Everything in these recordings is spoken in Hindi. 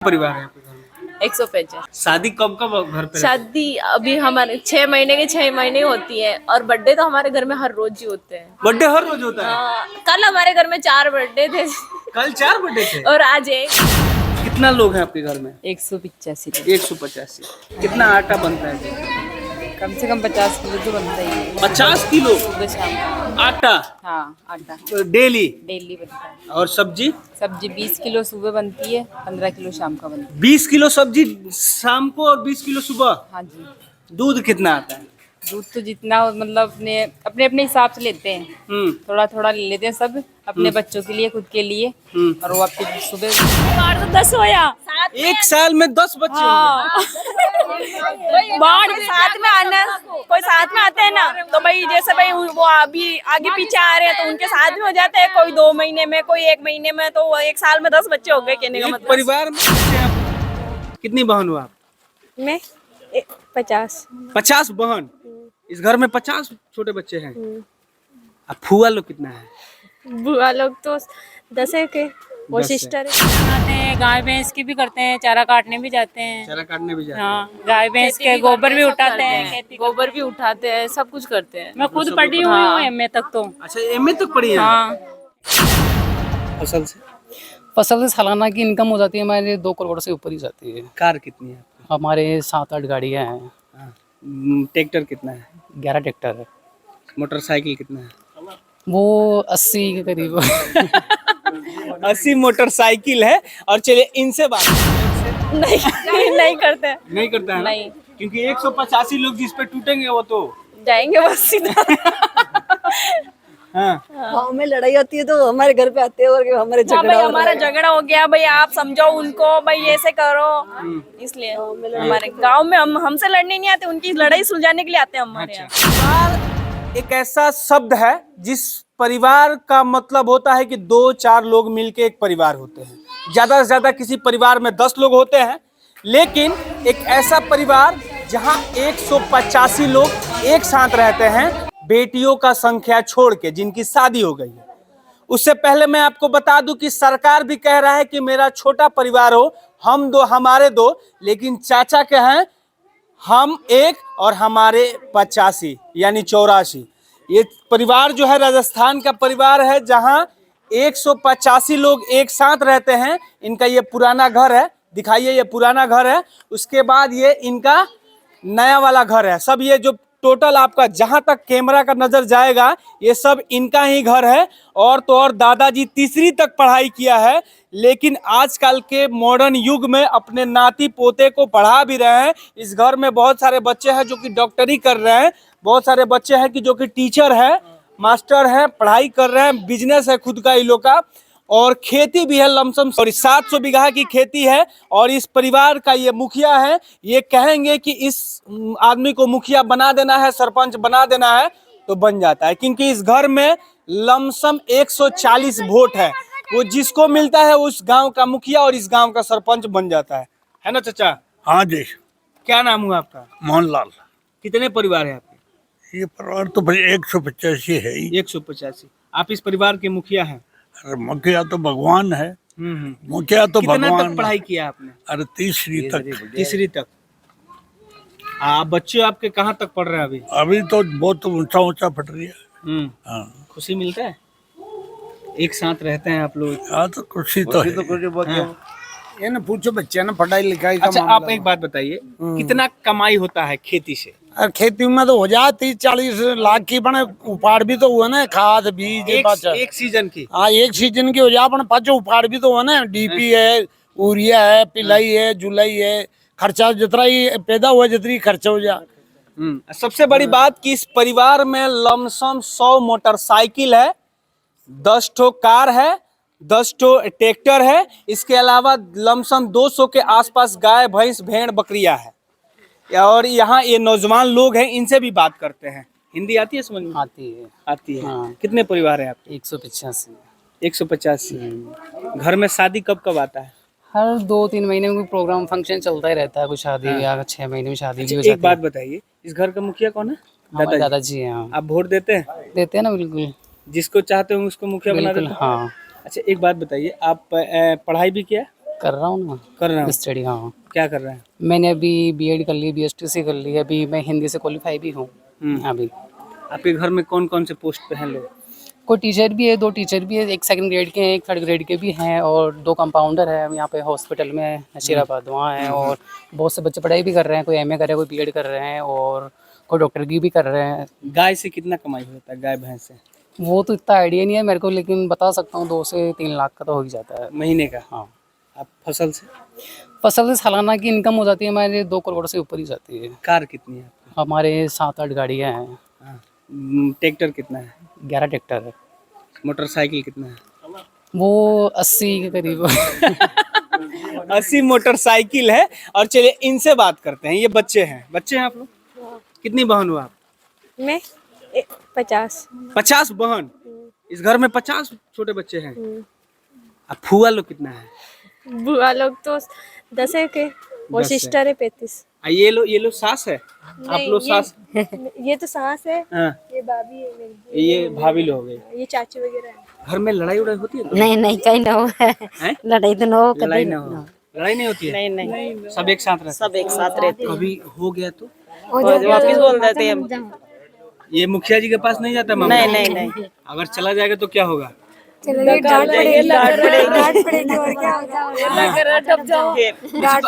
परिवार है आपके घर में? 150। शादी कब कब घर पे? शादी अभी हमारे 6 महीने के 6 महीने होती है और बर्थडे तो हमारे घर में हर रोज ही होते हैं। बर्थडे हर रोज होता है? कल हमारे घर में 4 बर्थडे थे कल 4 बर्थडे थे और आज एक। कितना लोग हैं आपके घर में? 185। 185। कितना आटा बनता है? कम से कम 50 किलो तो बनता ही है। 50 किलो सुबह शाम। आटा? हाँ, आटा डेली? डेली बनता है। और सब्जी? सब्जी 20 किलो सुबह बनती है, 15 किलो शाम का बनता 20 किलो सब्जी शाम को और 20 किलो सुबह? है। हाँ जी। दूध कितना आता है? दूध तो जितना हो, मतलब अपने अपने अपने हिसाब से लेते हैं। थोड़ा थोड़ा ले लेते हैं सब, अपने बच्चों के लिए, खुद के लिए। और वो आपके सुबह बाढ़ तो 10 होया। एक साल में 10 बच्चे बाढ़ साथ में आना, कोई साथ में आते हैं ना, तो भाई जैसे भाई वो अभी आगे पीछे आ रहे हैं तो उनके साथ में हो जाते हैं। कोई 2 महीने में, कोई 1 महीने में, तो एक साल में 10 बच्चे हो गए कहने का एक मतलब। परिवार में कितनी बहन हो आप? मैं 50। 50 बहन? इस घर में 50 छोटे बच्चे हैं। अब फुआ लोग कितना है? बुआ लोग तो 10 है के, वो 10 है। सिस्टर है। गाय भैंस की भी करते हैं, चारा काटने भी जाते हैं। चारा काटने भी जाते हैं? हाँ, गाय भैंस के गोबर भी उठाते हैं, गोबर भी उठाते हैं, सब कुछ करते हैं। मैं खुद पढ़ी हुई हूँ एमए तक तो। अच्छा, एमए तक पढ़ी है? हाँ। फसल से? फसल से सालाना की इनकम हो जाती है हमारे 2 करोड़ से ऊपर ही जाती है। कार कितनी है आपकी? हमारे 7-8 गाड़ियाँ हैं। ट्रैक्टर कितना है? 11 ट्रैक्टर है। मोटरसाइकिल कितना है? वो 80 के करीब 80 मोटरसाइकिल है। और चलिए इनसे बात नहीं करते। नहीं करता है? नहीं, क्योंकि 185 लोग जिस पे टूटेंगे वो तो जाएंगे बस सीधा। हाँ। गाँव में लड़ाई होती है तो हमारे घर पे आते हैं और हमारे हाँ झगड़ा भाई, हमारा झगड़ा हो गया भाई, आप समझो उनको भाई, ऐसे करो। इसलिए हमारे गांव में हमसे लड़ने नहीं आते, उनकी लड़ाई सुलझाने के लिए आते हैं हमारे यहाँ। परिवार एक ऐसा शब्द है जिस परिवार का मतलब होता है कि 2-4 लोग मिलके एक परिवार होते हैं। ज्यादा से ज्यादा किसी परिवार में 10 लोग होते हैं, लेकिन एक ऐसा परिवार जहां 185 लोग एक साथ रहते हैं, बेटियों का संख्या छोड़ के, जिनकी शादी हो गई है। उससे पहले मैं आपको बता दूं कि सरकार भी कह रहा है कि मेरा छोटा परिवार हो, हम 2 हमारे 2, लेकिन चाचा के हैं हम 1 और हमारे 85 यानी 84। ये परिवार जो है राजस्थान का परिवार है जहां 185 लोग एक साथ रहते हैं। इनका ये पुराना घर है, दिखाइए, ये पुराना घर है। उसके बाद ये इनका नया वाला घर है। सब ये जो टोटल आपका जहां तक कैमरा का नजर जाएगा ये सब इनका ही घर है। और तो और दादाजी 3री तक पढ़ाई किया है, लेकिन आजकल के मॉडर्न युग में अपने नाती पोते को पढ़ा भी रहे हैं। इस घर में बहुत सारे बच्चे हैं जो कि डॉक्टरी कर रहे हैं, बहुत सारे बच्चे हैं कि जो कि टीचर है, मास्टर है, पढ़ाई कर रहे हैं, बिजनेस है खुद का इन लोग का, और खेती भी है लमसम। और 700 बीघा की खेती है। और इस परिवार का ये मुखिया है। ये कहेंगे कि इस आदमी को मुखिया बना देना है, सरपंच बना देना है, तो बन जाता है, क्योंकि इस घर में लमसम 140 वोट है। वो जिसको मिलता है उस गांव का मुखिया और इस गांव का सरपंच बन जाता है ना चाचा? हाँ जी। क्या नाम हुआ आपका? मोहनलाल। कितने परिवार है आपके? ये परिवार तो भाई 185 है ही। 185। आप इस परिवार के मुखिया हैं? अरे मुखिया तो भगवान है। मुखिया तो कितना भगवान तक पढ़ाई किया आपने? अरे 3री तक। 3री तक। बच्चे आपके कहाँ तक पढ़ रहे हैं अभी? अभी तो बहुत ऊंचा ऊंचा पढ़ रही है। हाँ। खुशी मिलता है? एक साथ रहते हैं आप लोग? हाँ तो खुशी तो है। ये ना पूछो बच्चे ना पढ़ाई लिखाई का अच्छा, मामला। आप एक बात बताइए, कितना कमाई होता है खेती से? और खेती में तो हो जाए 30-40 लाख की, बने उपाड़ भी तो हुआ ना, खाद बीज एक सीजन की? हाँ, एक सीजन की हो जाए, अपन पाँचों उपाड़ भी तो हुआ ना। डीपी है, यूरिया है, पिलाई है, जुलाई है, खर्चा जितना ही पैदा हुआ जितनी खर्चा हो जाए। सबसे बड़ी बात कि इस परिवार में लमसम 100 मोटरसाइकिल है, 10 ठो कार है, 10 ठो ट्रैक्टर है। इसके अलावा लमसम 200 के आसपास गाय, भैंस, भेड़, बकरियां है। और यहाँ ये नौजवान लोग हैं, इनसे भी बात करते हैं। हिंदी आती है समझ में? आती है। आती है। हाँ। कितने परिवार है आपके? 185। 185। घर में शादी कब कब आता है? हर 2-3 महीने में कोई प्रोग्राम फंक्शन चलता ही रहता है। कुछ शादी या 6 महीने में शादी भी हो जाती है। एक बात बताइए, इस घर का मुखिया कौन है? हमारे दादाजी हैं। आप वोट देते हैं? देते हैं ना, बिल्कुल। जिसको चाहते हो उसको मुखिया बना देते हैं? हाँ। अच्छा, एक बात बताइए, आप पढ़ाई भी किया? कर रहा हूँ ना, कर रहे हो? स्टडी। हाँ, क्या कर रहे हैं? मैंने अभी बीएड कर ली, बीएसटीसी कर ली, अभी मैं हिंदी से क्वालिफाई भी हूँ। अभी आपके घर में कौन कौन से पोस्ट पे हैं लोग? कोई टीचर भी है, 2 टीचर भी है, एक सेकंड ग्रेड के हैं, एक थर्ड ग्रेड के भी हैं, और 2 कंपाउंडर है यहाँ पे हॉस्पिटल में नशीराबाद वहाँ है। और बहुत से बच्चे पढ़ाई भी कर रहे हैं, कोई एमए कर रहे हैं, कोई बीएड कर रहे हैं, और कोई डॉक्टर की भी कर रहे हैं। गाय से कितना कमाई होता है, गाय भैंस से वो तो इतना आइडिया नहीं है मेरे को, लेकिन बता सकता हूँ 2 से 3 लाख का तो हो ही जाता है। महीने का? हाँ, आप फसल से? फसल से सालाना की इनकम हो जाती है हमारे 2 करोड़ से ऊपर ही जाती है। कार कितनी है आपकी? हमारे 7-8 गाड़ियाँ हैं। हाँ। ट्रैक्टर कितना है? 11 ट्रैक्टर है। मोटरसाइकिल कितना है? वो 80 के करीब 80 मोटरसाइकिल है। और चलिए इनसे बात करते हैं, ये बच्चे हैं आप लोग? कितनी बहन हो आप? मैं 50। 50 बहन? इस घर में 50 छोटे बच्चे हैं। अब फुआ लोग कितना है? बुआ लोग तो 10 है के, और 10 है। सिस्टर है 35। ये लोग सास है? आप लोग सास? ये तो सास है, हाँ, ये भाभी है मेरी, ये भाभी लोग हैं। ये चाची वगैरह है। घर में लड़ाई उड़ाई होती है? नहीं नहीं कहीं ना हो हैं? लड़ाई तो ना हो लड़ाई ना हो? लड़ाई नहीं होती है? नहीं, सब एक साथ रहते हैं? सब एक साथ रहते हैं। कभी हो गया तो वापिस बोल देते हैं हम। ये मुखिया जी के पास नहीं जाता मामला? नहीं। अगर चला जाएगा तो क्या होगा? तो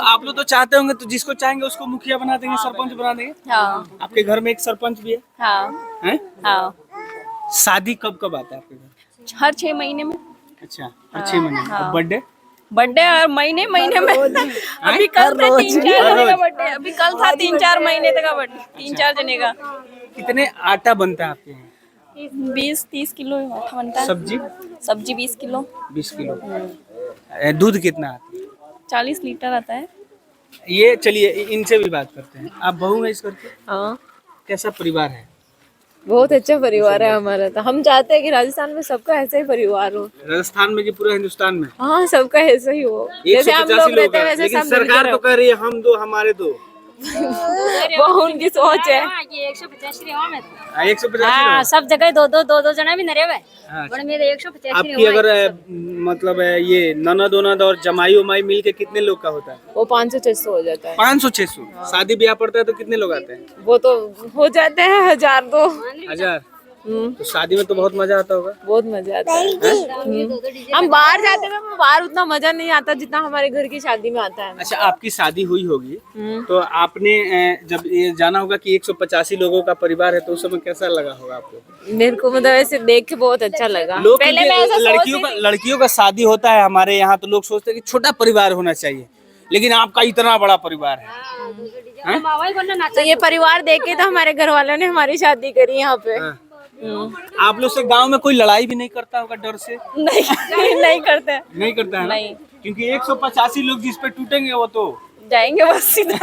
आप लोग तो चाहते होंगे, तो जिसको चाहेंगे उसको मुखिया बना देंगे, सरपंच बना देंगे। हाँ आपके घर में एक सरपंच भी है? हाँ हैं? हाँ, शादी कब कब आता है आपके घर? हर 6 महीने में। अच्छा, हर 6 महीने में। और बर्थडे और महीने में अभी कल था 3-4 जने का बर्थडे, अभी कल था 3-4 महीने तक का बर्थडे, 3-4 जने का। कितने आटा बनता है आपके यहाँ? 20-30 किलो आटा बनता है। सब्जी 20 किलो। 20 किलो। दूध कितना आता है? 40 लीटर आता है। ये चलिए इनसे भी बात करते हैं। आप बहू है इस घर के? हाँ, कैसा परिवार है? बहुत अच्छा परिवार है हमारा। तो हम चाहते हैं कि राजस्थान में सबका ऐसा ही परिवार हो। राजस्थान में कि पूरे हिंदुस्तान में? हाँ, सबका ऐसा ही हो, जैसे हम 185 लोग रहते हैं हैं, वैसे लेकिन सब मिलकर सरकार तो रहो। कह रही है हम दो हमारे दो। वो उनकी सोच है। 185 हाँ, सब जगह दो जना भी नरे हुए हाँ। बड़े मेरे 150 आपकी अगर मतलब ये ननद ओनद और जमाई उमाई मिल के कितने लोग का होता है? वो 500-600 हो जाता है। 500-600। शादी ब्याह पड़ता है तो कितने लोग आते हैं? वो तो हो जाते हैं 1000-2 1000। तो शादी में तो बहुत मजा आता होगा। बहुत मजा आता है। हम बाहर जाते हैं तो बाहर उतना मजा नहीं आता जितना हमारे घर की शादी में आता है। अच्छा, आपकी शादी हुई होगी तो आपने जब ये जाना होगा कि 185 लोगों का परिवार है, तो उस समय कैसा लगा होगा आपको? मेरे को मतलब ऐसे देख के बहुत अच्छा लगा। लोग पहले मैं ऐसा लड़कियों का शादी होता है हमारे यहाँ तो लोग सोचते हैं कि छोटा परिवार होना चाहिए, लेकिन आपका इतना बड़ा परिवार है। तो ये परिवार देख के तो हमारे घर वालों ने हमारी शादी करी यहाँ पे। आप लोग से गांव में कोई लड़ाई भी नहीं करता होगा डर से? नहीं करते। नहीं करता है ना? नहीं। क्योंकि 185 लोग जिस पे टूटेंगे वो तो जाएंगे बस सीधा।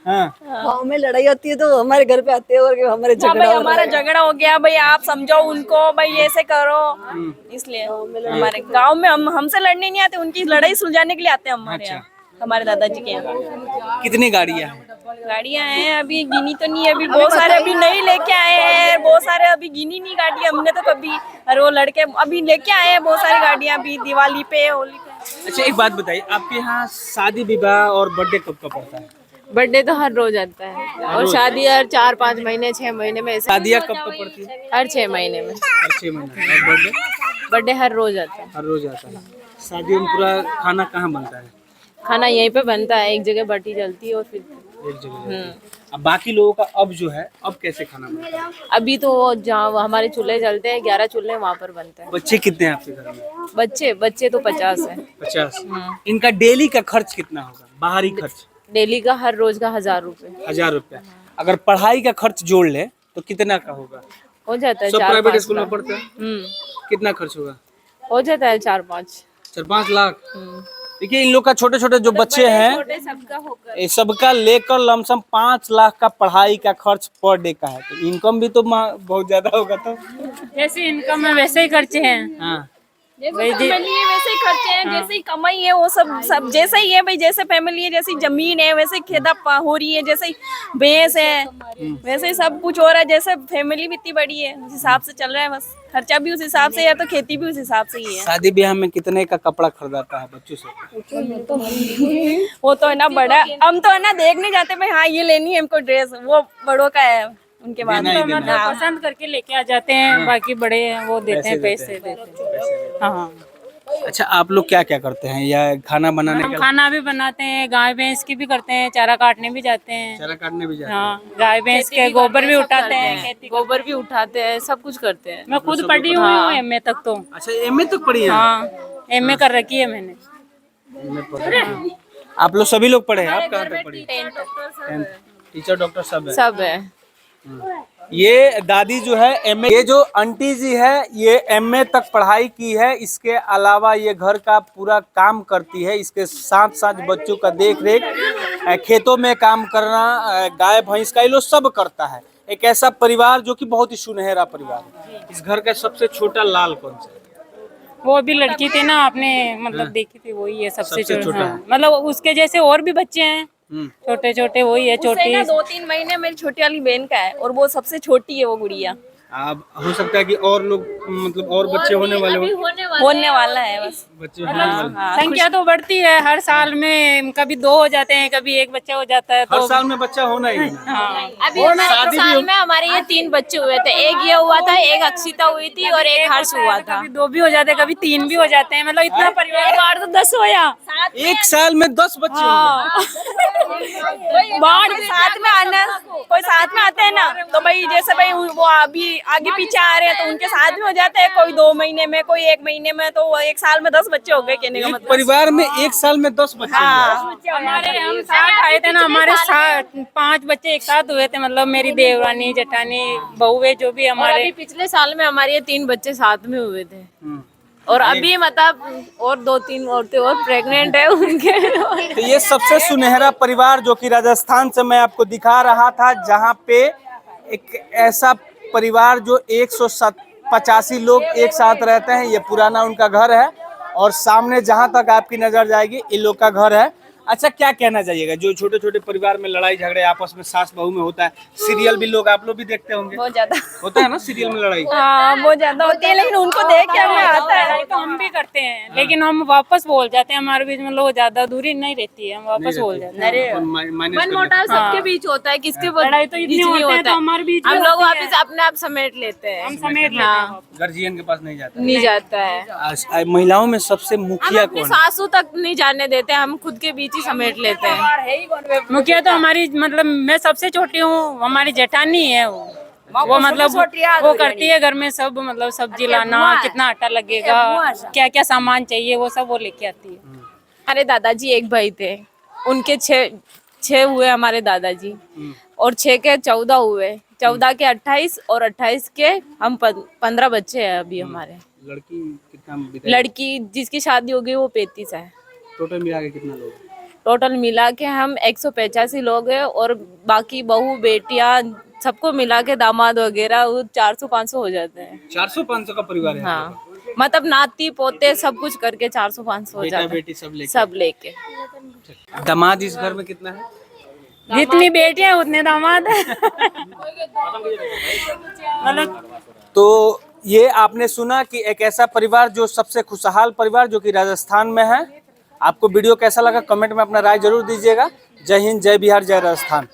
हाँ। गाँव में लड़ाई होती है तो हमारे घर पे आते हैं और हमारे हाँ झगड़ा भाई, हो हमारा झगड़ा हो गया भाई, आप समझाओ उनको भाई, ऐसे करो। इसलिए हमारे गांव में हमसे लड़ने नहीं आते, उनकी लड़ाई सुलझाने के लिए आते हैं हमारे यहाँ, हमारे दादाजी के यहाँ। कितनी गाड़ियाँ हैं? गाड़ियाँ हैं, अभी गिनी तो नहीं है, अभी बहुत सारे अभी नहीं लेके आए हैं, बहुत सारे अभी गिनी नहीं गाड़ियाँ हमने तो कभी। और वो लड़के अभी लेके आए हैं बहुत सारी गाड़ियाँ, अभी दिवाली पे, होली पे। अच्छा, एक बात बताइए, आपके यहाँ शादी विवाह और बर्थडे कब कब पड़ता है? बर्थडे तो हर रोज आता है, और शादी हर 4-5 महीने 6 महीने में ऐसे। शादियाँ कब कब पड़ती है? हर 6 महीने में। हर 6 महीने। और बर्थडे? बर्थडे हर रोज आता है। हर रोज आता है। शादी में पूरा खाना कहाँ बनता है? खाना यहीं पे बनता है, एक जगह भट्टी जलती है और फिर एक जगह। अब बाकी लोगों का अब जो है, अब कैसे खाना बनता है? अभी तो जहाँ हमारे चूल्हे जलते हैं, 11 चूल्हे वहाँ पर बनता है। बच्चे कितने हैं आपके घर में? बच्चे तो 50 है। 50। इनका डेली का खर्च कितना होगा? बाहरी खर्च डेली का हर रोज का 1000 रुपए 1000 रुपया। अगर पढ़ाई का खर्च जोड़ ले तो कितना का होगा? हो जाता है। सब 4-5 प्राइवेट स्कूल में लाख। पढ़ते हैं। कितना खर्च होगा? हो जाता है 4-5 लाख। देखिए, इन लोग का छोटे छोटे जो बच्चे हैं, सबका होकर ये सबका लेकर लमसम 5 लाख का पढ़ाई का खर्च पर डे का है। तो इनकम भी तो बहुत ज्यादा होगा। तो जैसे इनकम है वैसे ही खर्चे हैं। हाँ, जैसे फैमिली है वैसे ही खर्चे हैं, जैसे ही कमाई है वो सब जैसे ही है भाई, जैसे फैमिली है जैसी जमीन है वैसे ही खेता हो रही है, जैसे ही भैंस है वैसे ही सब कुछ हो रहा है, जैसे फैमिली भी इतनी बड़ी है उस हिसाब से चल रहा है, बस खर्चा भी उस हिसाब से है तो खेती भी उस हिसाब से ही है। शादी ब्याह में कितने का कपड़ा खरीदाता है बच्चों से? वो तो है ना बड़ा, हम तो है ना देखने जाते भाई हाँ ये लेनी है हमको ड्रेस, वो बड़ों का है उनके बाद देना ही देना है। पसंद करके लेके आ जाते हैं, बाकी बड़े हैं वो देते हैं, पैसे देते हैं। हाँ, अच्छा, आप लोग क्या क्या करते हैं या खाना बनाने हम का? खाना भी बनाते हैं, गाय भैंस की भी करते हैं, चारा काटने भी जाते हैं। चारा काटने भी जाते हैं? हाँ, गाय भैंस के गोबर भी उठाते हैं, गोबर भी उठाते हैं, सब कुछ करते हैं। मैं खुद पढ़ी हुई हूँ एमए तक तो। अच्छा, एमए तक पढ़ी है? हाँ, एमए कर रखी है मैंने। आप लोग सभी लोग पढ़े हैं? आप कहाँ तक पढ़ी? 10th। टीचर डॉक्टर सब है? सब है। ये दादी जो है एमए, ये जो आंटी जी है ये एमए तक पढ़ाई की है, इसके अलावा ये घर का पूरा काम करती है, इसके साथ साथ बच्चों का देख रेख, खेतों में काम करना, गाय भैंस का ये लोग सब करता है। एक ऐसा परिवार जो कि बहुत ही सुनहरा परिवार है। इस घर का सबसे छोटा लाल कौन सा है? वो अभी लड़की थी ना आपने मतलब देखी थी, वही है सबसे सबसे छोटा हाँ, मतलब उसके जैसे और भी बच्चे हैं छोटे छोटे, वही है उससे छोटी। ना 2-3 महीने मेरी छोटी वाली बहन का है और वो सबसे छोटी है वो गुड़िया। अब हो सकता है कि और लोग मतलब और बच्चे होने वाले हो, होने वाला है बस। बच्चे होने वाले। संख्या तो बढ़ती है हर साल में, कभी 2 हो जाते हैं, कभी 1 बच्चा हो जाता है। हर तो साल में बच्चा होना ही है। हाँ, अभी हमारे साल में हमारे ये 3 बच्चे हुए थे, एक ये हुआ था, एक अक्षिता हुई थी और एक हर्ष हुआ था। कभी 2 भी हो जाते हैं, कभी 3 भी हो जाते हैं, मतलब इतना परिवार तो 10 होया। एक साल में 10 बच्चे होंगे। बाढ़ साथ में आना, कोई साथ में आते हैं ना तो भाई जैसे भाई वो अभी आगे पीछे आ रहे हैं तो उनके साथ में हो जाते हैं, कोई 2 महीने में, कोई 1 महीने में, तो एक साल में 10 बच्चे हो गए कहने का एक मतलब। परिवार में एक साल में 10 बच्चे होंगे। हमारे हम साथ आए थे ना, हमारे साथ 5 बच्चे एक साथ हुए थे, मतलब मेरी देवरानी जेठानी बहुएं जो भी और हमारे। अभी पिछले साल में हमारे ये 3 बच्चे साथ में हुए थे और अभी मतलब और 2-3 औरतें और प्रेग्नेंट है उनके। तो ये सबसे सुनहरा परिवार जो कि राजस्थान से मैं आपको दिखा रहा था, जहाँ पे एक ऐसा परिवार जो 185 लोग एक साथ रहते हैं। ये पुराना उनका घर है और सामने जहाँ तक आपकी नजर जाएगी इन लोग का घर है। अच्छा, क्या कहना चाहिएगा जो छोटे छोटे परिवार में लड़ाई झगड़े आपस में सास बहू में होता है? सीरियल भी लोग आप लोग भी देखते होंगे, बहुत ज्यादा होता है ना सीरियल में लड़ाई? हाँ बहुत ज्यादा होती है, लेकिन उनको देख के हमें आता है। तो हम भी करते हैं, लेकिन हम वापस बोल जाते हैं, हमारे बीच में लोग ज्यादा दूरी नहीं रहती है, हम वापस बोल जाते हैं। मन मोटाव सबके बीच होता है, किसके लड़ाई तो इतनी होती है तो हमारे बीच में हम लोग होती है। वापस अपने आप समेट लेते हैं। हम समेट लेते हैं। गार्जियन के पास नहीं जाता। नहीं जाता है, महिलाओं में सबसे हम मुखिया अपनी कौन? सासू तक नहीं जाने देते, हम खुद के बीच ही समेट लेते हैं। मुखिया तो हमारी मतलब मैं सबसे छोटी हूँ, हमारी जेठानी है वो मतलब वो करती है घर में सब, मतलब सब्जी लाना, कितना आटा लगेगा, क्या क्या सामान चाहिए वो सब वो लेके आती है। हमारे दादाजी एक भाई थे, उनके 6 हुए हमारे दादाजी और 6 के 14 हुए, 14 के 28 और 28 के हम 15 बच्चे हैं अभी हमारे। लड़की कितना? लड़की जिसकी शादी हो गई वो 35 है। टोटल मिला के कितना लोग? टोटल मिला के हम 185 लोग हैं और बाकी बहू बेटियां सबको मिला के दामाद वगैरह 400-500 हो जाते हैं। 400-500 का परिवार है? हाँ, मतलब नाती पोते सब कुछ करके 400-500 हो बेटा जाता है, बेटी सब लेके। दामाद इस घर में कितना है? जितनी बेटियां उतने दामाद है। मतलब तो ये आपने सुना कि एक ऐसा परिवार जो सबसे खुशहाल परिवार जो कि राजस्थान में है। आपको वीडियो कैसा लगा कमेंट में अपना राय जरूर दीजिएगा। जय हिंद, जय बिहार, जय राजस्थान।